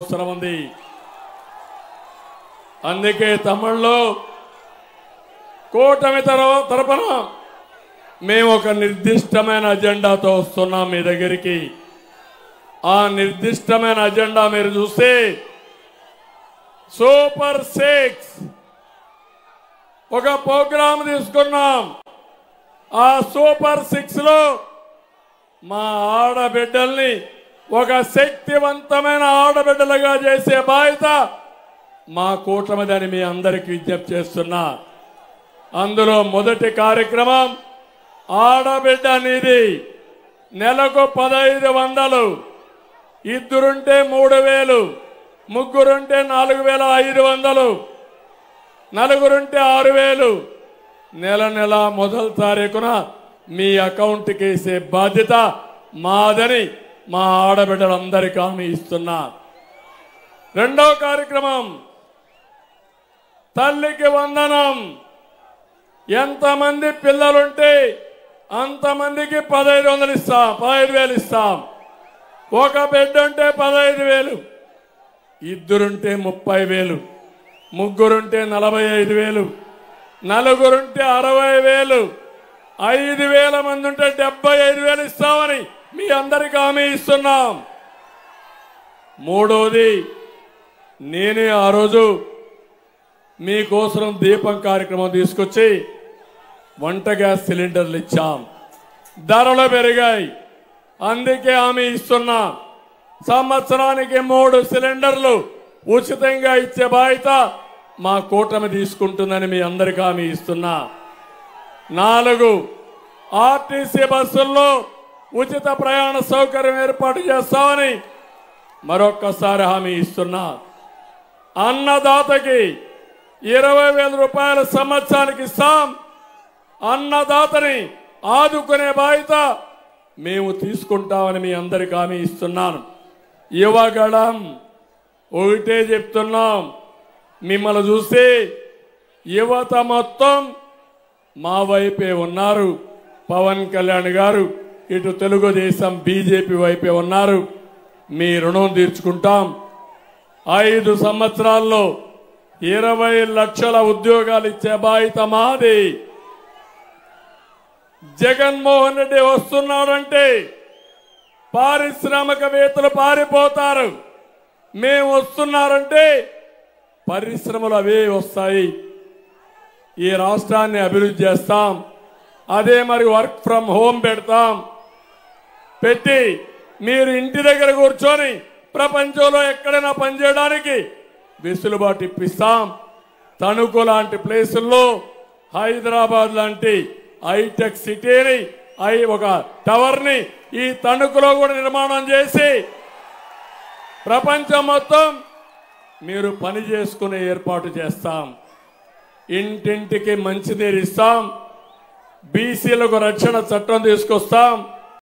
అవసరం ఉంది. అందుకే తమిళ్లో కూటమి తరపున మేము ఒక నిర్దిష్టమైన అజెండాతో వస్తున్నాం మీ దగ్గరికి. ఆ నిర్దిష్టమైన అజెండా మీరు చూస్తే సూపర్ 6 ఒక ప్రోగ్రాం తీసుకున్నాం. ఆ సూపర్ 6 లో మా ఆడబిడ్డల్ని ఒక శక్తివంతమైన ఆడబిడ్డలుగా చేసే బాధ్యత మా కూటమిదని మీ అందరికీ విజ్ఞప్తి చేస్తున్నా. అందులో మొదటి కార్యక్రమం ఆడబిడ్డ నిధి. నెలకు 1500, ఇద్దరుంటే 3000, ముగ్గురుంటే 4500, నలుగురుంటే 6000 నెల నెల మొదటి తారీఖున మీ అకౌంట్కి వేసే బాధ్యత మాదని మా ఆడబిడ్డలందరికీ హామీ ఇస్తున్నా. రెండో కార్యక్రమం తల్లికి వందనం. ఎంతమంది పిల్లలుంటే అంతమందికి 1500 ఇస్తాం, 15000 ఇస్తాం. ఒక బిడ్డ ఉంటే 15000, ఇద్దరుంటే 30000, ముగ్గురుంటే 45000, నలుగురుంటే 60000, 5000 మంది ఉంటే 75000 ఇస్తామని మీ అందరికీ హామీ ఇస్తున్నాం. మూడోది, నేనే ఆ రోజు మీకోసం దీపం కార్యక్రమం తీసుకొచ్చి వంట గ్యాస్ సిలిండర్లు ఇచ్చాం. ధరలు పెరిగాయి, అందుకే హామీ ఇస్తున్నా. సంవత్సరానికి 3 సిలిండర్లు ఉచితంగా ఇచ్చే బాధ్యత మా కూటమి తీసుకుంటుందని మీ అందరికీ హామీ ఇస్తున్నా. 4 ఆర్టీసీ బస్సుల్లో ఉచిత ప్రయాణ సౌకర్యం ఏర్పాటు చేస్తామని మరొక్కసారి హామీ ఇస్తున్నా. అన్నదాతకి 20,000 రూపాయల సంవత్సరానికి ఇస్తాం. అన్నదాతని ఆదుకునే బాధ్యత మేము తీసుకుంటామని మీ అందరికీ హామీ ఇస్తున్నాను. యువగళం ఒకటే చెప్తున్నాం, మిమ్మల్ని చూసి యువత మొత్తం మా వైపే ఉన్నారు. పవన్ కళ్యాణ్ గారు ఇటు తెలుగుదేశం బీజేపీ వైపే ఉన్నారు. మీ రుణం తీర్చుకుంటాం. 5 సంవత్సరాల్లో 20 లక్షల ఉద్యోగాలు ఇచ్చే బాధ్యత మాది. జగన్మోహన్ రెడ్డి వస్తున్నాడంటే పారిశ్రామికవేత్తలు పారిపోతారు. మేము వస్తున్నారంటే పరిశ్రమలు అవే వస్తాయి. ఈ రాష్ట్రాన్ని అభివృద్ధి చేస్తాం. అదే మరి వర్క్ ఫ్రమ్ హోమ్ పెట్టి మీరు ఇంటి దగ్గర కూర్చొని ప్రపంచంలో ఎక్కడైనా పనిచేయడానికి వెసులుబాటు ఇప్పిస్తాం. తణుకు లాంటి ప్లేసుల్లో, హైదరాబాద్ లాంటి హైటెక్ సిటీని, ఒక టవర్ని ఈ తణుకులో కూడా నిర్మాణం చేసి ప్రపంచం మొత్తం మీరు పని చేసుకునే ఏర్పాటు చేస్తాం. ఇంటింటికి మంచినీరు ఇస్తాం. బీసీలకు రక్షణ చట్టం తీసుకొస్తాం.